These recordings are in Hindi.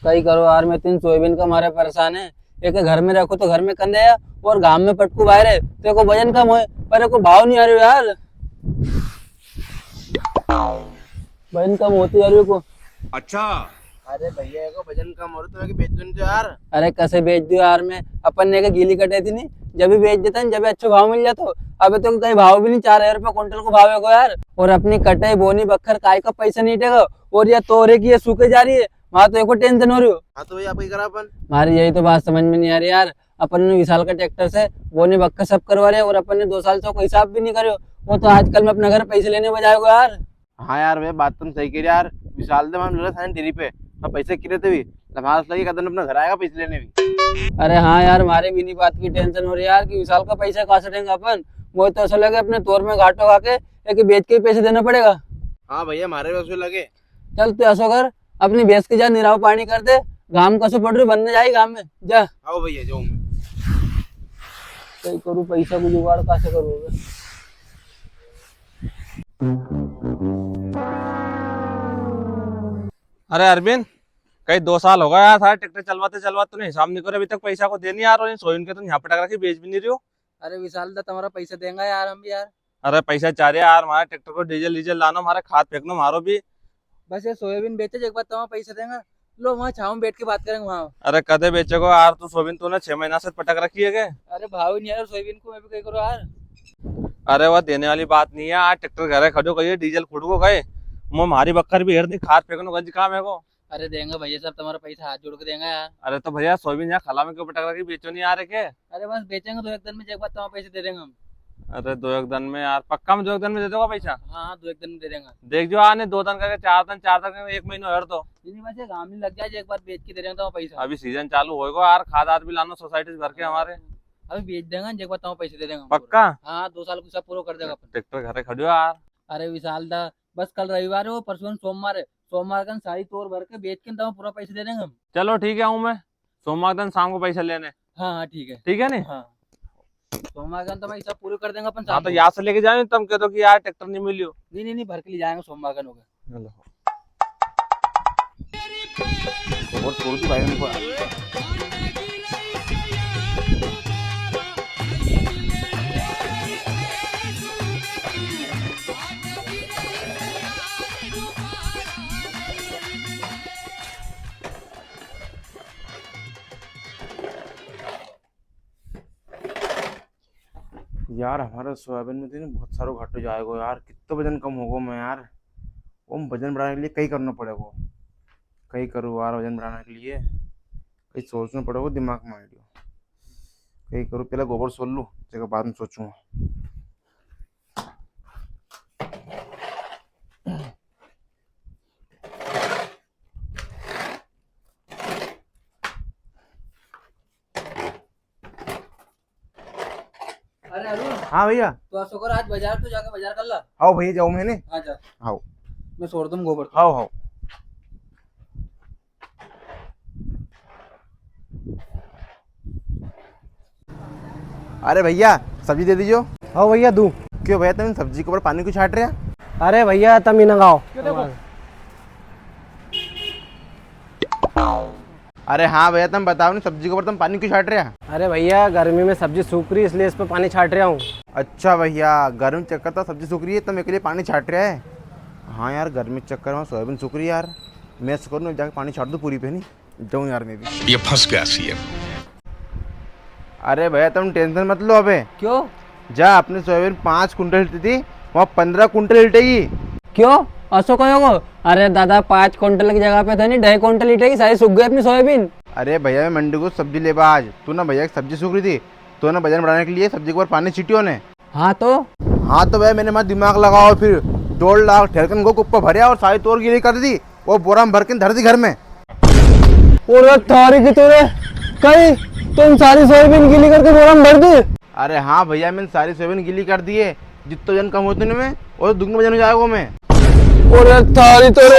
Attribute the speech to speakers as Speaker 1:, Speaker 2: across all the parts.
Speaker 1: कई करो यार, मैं 3 सोयाबीन का मारे परेशान है। एक घर में रखो तो घर में कंदे है और गांव में पटकू बाहर है, तो को वजन कम हो पर को भाव नहीं आ रही यार। वजन कम होती आ रही को।
Speaker 2: अच्छा। अरे भैया को वजन कम हो रहा तो बेच दो तो यार।
Speaker 1: अरे कैसे बेच दो यार, मैं अपन ने के गीली कटे थी नहीं, जब भी बेच देता जब भी अच्छा भाव मिल जाता। अबे तो कहीं भाव भी नहीं, 4,000 रुपये क्विंटल को भाव है को यार। और अपनी कटाई बोनी बखर काय का पैसा नहीं टेगा, और ये तोरे की ये सूखे जा रही है, वहां तो एक टेंशन हो रही हो।
Speaker 2: हाँ तो भैया आप करा अपन।
Speaker 1: हमारी यही तो बात समझ में नहीं आ रही यार। अपन ने 20 साल का ट्रैक्टर से बोनी बक्का सब करवा रहे और अपन ने 2 साल से कोई हिसाब भी नहीं करे। वो तो आजकल में अपने घर पैसे लेने बजाएगा यार।
Speaker 2: हाँ यार भैया बात तुम सही कह रहे यार। विशाल दे हम लगा साइन डेरी पे अब पैसे गिरे थे भी हमारा लगे कदम अपना घर आएगा पैसे लेने भी।
Speaker 1: अरे हाँ यार, हमारे भी नहीं बात की टेंशन हो रही यार कि विशाल का पैसा कहाँ से देंगे अपन। वो तो ऐसा लगे अपने तौर में घाटो खा के एक बेच के पैसे देना पड़ेगा।
Speaker 2: हाँ भैया हमारे भी लगे।
Speaker 1: चल तू ऐसा कर, अपनी भैंस की जा निराव पानी कर दे, गांव कसो पड़ रही बनने जाए गांव में जा।
Speaker 2: आओ भैया जाओ मैं
Speaker 1: कहीं करूँ पैसा को जुगाड़ कैसे करूँगा।
Speaker 3: अरे अरविंद, कई 2 साल हो गया यार सारे ट्रैक्टर चलवाते चलवाते तूने हिसाब नहीं करे अभी तक पैसा को दे नहीं यार। और सोइन के तुम यहाँ पटक रखी बेच भी नहीं रही हो।
Speaker 1: अरे विशाल दा तुम्हारा पैसा देंगे यार हम भी यार।
Speaker 3: अरे पैसा चाह रहे यार, हमारे ट्रैक्टर को डीजल डीजल लाना, हमारे खाद फेंकना मारो भी।
Speaker 1: बस ये सोयाबीन बेचे एक बार तुम्हारा पैसा देंगे। लो वहाँ छाव में बैठ के बात करेंगे वहाँ।
Speaker 3: अरे कदे बेचेगो यार तू सोयाबीन, तूने 6 महीना से पटक रखी है के?
Speaker 1: अरे भाव ही नहीं यार सोयाबीन को, मैं भी कहीं करो यार।
Speaker 3: अरे वह देने वाली बात नहीं है यार, ट्रैक्टर घर खड़ो गए डीजल खुद को गए, मैं हमारी बक्कर भी हेर दी, खाद फेंकनो गंज काम है को।
Speaker 1: अरे देंगे भैया साहब, तुम्हारा पैसा हाथ जोड़ के देंगे यार।
Speaker 3: अरे तो भैया सोयाबीन यहाँ खला में क्यों पटक रखी, बेचो नहीं आ रहे के?
Speaker 1: अरे बस बेचेंगे 2-1 दिन में, एक बार तुम्हारा पैसे दे देंगे हम।
Speaker 3: अरे 2-1 दिन में यार, पक्का में 2-1 दिन में दे दोगा पैसा?
Speaker 1: हाँ 2-1 दिन में दे देंगे।
Speaker 3: देख जो आने 2 दिन करके 4 दिन, 4 दिन करके 1 महीना हर तो
Speaker 1: बस गाँव में लग जाए, एक बार बेच के दे देंगे तुम्हारा पैसा।
Speaker 3: अभी सीजन चालू होएगा यार, खाद आद भी लाना सोसाइटी से भर के हमारे।
Speaker 1: अभी बेच देंगे, एक बार तुम्हारा पैसे दे देंगे
Speaker 3: पक्का?
Speaker 1: हाँ 2 साल को सब पूरा कर देगा अपन।
Speaker 3: ट्रैक्टर घरे खड़ो यार।
Speaker 1: अरे विशाल दा, बस कल रविवार है, वो परसों सोमवार है, सोमवार का सारी तोड़ भर के बेच के तुम्हारा पूरा पैसे दे देंगे हम।
Speaker 3: चलो ठीक है, आऊँ मैं सोमवार दिन शाम को पैसा लेने।
Speaker 1: हाँ हाँ ठीक है।
Speaker 3: ठीक है नहीं?
Speaker 1: हाँ सोमवार का तुम्हारा हिसाब पूरे कर देंगे अपन।
Speaker 3: हाँ तो यहाँ से लेके जाए तुम कह दो कि यार ट्रैक्टर नहीं मिलियो।
Speaker 1: नहीं भर के ले जाएंगे सोमवार का होगा।
Speaker 2: और छोड़ दी भाई उनको। यार हमारे सोयाबीन में तो बहुत सारा घाटो जाएगा यार, कितना वजन कम होगा मैं यार। वो वजन बढ़ाने के लिए कहीं करना पड़ेगा, कहीं करूँ यार वजन बढ़ाने के लिए, कहीं सोचना पड़ेगा दिमाग में आइडिया, कहीं करूँ। पहले गोबर सोल लूँ जगह बाद में सोचूंगा।
Speaker 1: अरे अरुण,
Speaker 2: हाँ भैया।
Speaker 1: तो ऐसा कर आज बाजार तो जाके बाजार कर ला।
Speaker 2: आओ भैया जाओ मैंने।
Speaker 1: हाँ जा,
Speaker 2: आओ
Speaker 1: मैं छोड़ दूँ गोबर।
Speaker 2: आओ आओ। अरे भैया सब्जी दे दीजिए।
Speaker 4: हाँ भैया दूं।
Speaker 2: क्यों भैया तुम सब्जी के ऊपर पानी क्यों छाट रहे हैं?
Speaker 4: अरे भैया तम ही नगाओ।
Speaker 2: अरे हाँ भैया तुम बताओ ना, सब्जी के ऊपर तुम पानी क्यों छाट रहे हैं?
Speaker 4: अरे भैया गर्मी में सब्जी सूख रही है इसलिए इस पर पानी छाट रहा हूँ।
Speaker 2: अच्छा भैया गर्मी चक्कर तो सब्जी सूख रही है, तुम एक लिए पानी छाट रहा है। हाँ यार गर्मी चक्कर में सोयाबीन सूख रही है यार, मैं ऐसा करूँ जाके पानी छाट दूँ पूरी पे, नहीं जाऊँ यार मैं भी।
Speaker 5: ये फंस गया सीएम।
Speaker 2: अरे भैया तुम टेंशन मत लो। अबे
Speaker 1: क्यों?
Speaker 2: जा अपने सोयाबीन 5 कुंटल हिलती थी, वहाँ 15 कुंटल हिलटेगी।
Speaker 1: क्यों ऐसा कहोगे? अरे दादा 5 क्विंटल की जगह पे था नहीं 2.5 क्विंटल लीटर की सारी सूख गई अपनी सोयाबीन।
Speaker 2: अरे भैया मैं मंडी को सब्जी ले आज, तू ना भैया की सब्जी सूख रही थी, तो ना वजन बढ़ाने के लिए सब्जी के ऊपर पानी छीटियो ने।
Speaker 1: हाँ तो
Speaker 2: भैया मैंने मत दिमाग लगाओ, फिर 2 लाख ठेरकन को ऊपर भरिया और सारी तोड़ गिरी कर दी, वो बोरा में भर के धर दी घर में।
Speaker 1: पूरा थारी की तोड़े कहीं तुम सारी सोयाबीन गीली करके बोरा में भर दी?
Speaker 2: अरे हाँ भैया मैंने सारी सोयाबीन गीली कर दी है, जितना वजन कम होते में और दुगना वजन हो जाएगा मैं।
Speaker 1: और थारी तोड़े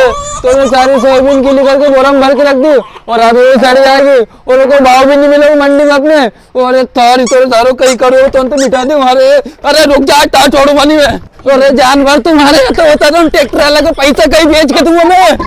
Speaker 1: सारी सोयाबीन गीली करके बोरा में भर के रख दी और अभी वो सड़ जाएगी और कोई भाव भी नहीं मिलेगा मंडी में अपने। और थारी तोड़े सारो कहीं करो तो मिटा दे हमारे। अरे रुक जा, टा छोड़ो बनी में। अरे जानवर तुम्हारे तो होता था ट्रैक्टर वाला का पैसा कहीं बेच के दूंगा मैं।